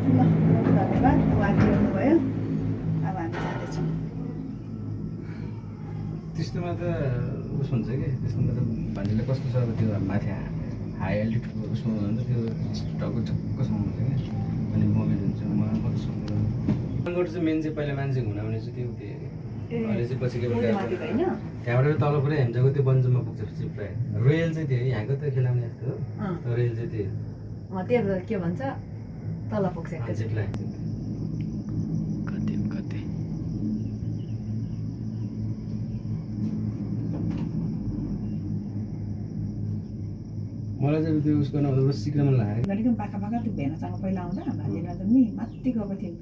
ल धन्यवाद उहाँले ल्याउनुभयो अब हामी जाँदैछौँ त्यस्तोमा त उस हुन्छ कि त्यस्तोमा त भान्जीले कस्तो छ अब त्यो माथि हाई एल्टिट्युड उसमा हुन्छ त्यो टक्क ठक्कसँग हुन्छ क्या अनि मोमेन्ट हुन्छ मलाई कस्तो चाहिँ मेन चाहिँ पहिला मान्छे घुमाउने चाहिँ त्यो अहिले चाहिँ पछि के त्यहाँबाट तल पुरै हेम्जाको त्यो बन्जुमा पुग्छ पछि प्रायः रोयल चाहिँ त्यो यहाँको त खेलाउने जस्तो हो रोयल चाहिँ त्यो त्यही के भन्छ तल पुग्छ जिपलाइन कति कति मलाई चाहिँ त्यो उसको नाम सिक्न मन लाग्यो एकदम पाखा पाखा त्यो भेनासँग पहिला आउँदा भान्जीमा चाहिँ नि माथि गएको थियौँ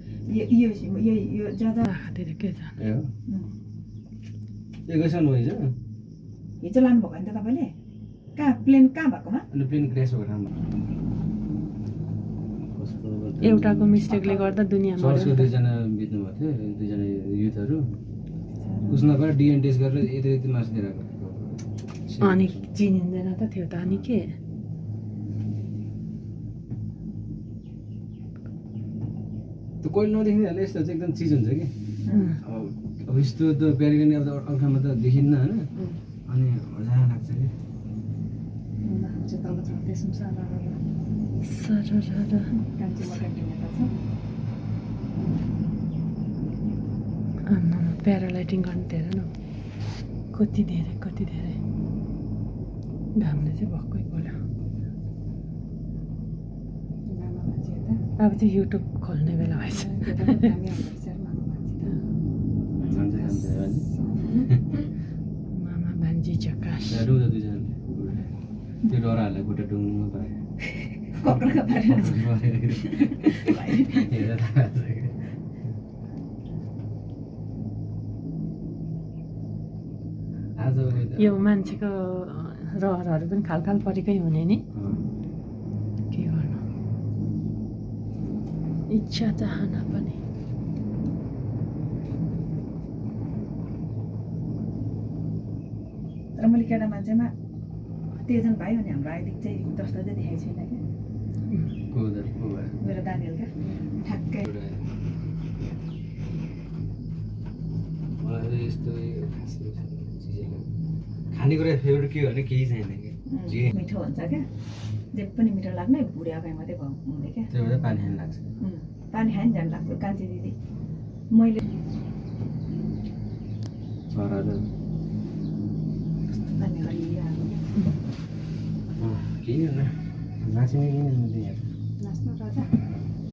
यो ज्यादा के छ यो गइसक्नु भयो हिजो लानुभएको नि त तपाईँले कहाँ प्लेन कहाँ भएकोमा अनि प्लेन क्र्यास भएको ठाउँमा एउटाको मिस्टेकले गर्दा दुनियाँमा चर्चको दुईजना बित्नु भएको थियो दुईजना युथहरू उस नभएर डिएन टेस्ट गरेर यति यति मार्क्स दिएर आएको अनि चिनिँदैन त थियो त अनि के त्यो कहिले नदेखिने हाल्यो यस्तो चाहिँ एकदम चिज हुन्छ कि अब यस्तो त प्यारिगनी अब अल्ठामा त देखिन्न होइन अनि मजा लाग्छ कि प्यारालाइटिङ गर्नु धेरै न कति धेरै घामले चाहिँ भक्कै बोल्यो अब चाहिँ युट्युब खोल्ने बेला भएछ मामा भान्जी झकास रुँदा दुईजना त्यो डराहरूलाई खुट्टा डुङ्गमा पायो आज यो मान्छेको रहरहरू पनि खालखाल परेकै हुने नि के गर्नु इच्छा चाहना पनि तर मैले केटा मान्छेमा तेजन भाइ अनि हाम्रो आइदिक चाहिँ जस्तो चाहिँ देखाएको छैन क्या मेरो दानीहरू क्या ठ्याक्कै मलाई यस्तो खानेकुरा फेभरेट के हो भने केही छैन कि मिठो हुन्छ क्या जे पनि मिठो लाग्ने बुढी आफै मात्रै हुने क्या त्यो भएर पानी खान लाग्छ पानी खायो नि जानु लाग्छ कान्छी दिदी मैले चराहरू केही होइन नाच्ने किन नाच्नु राजा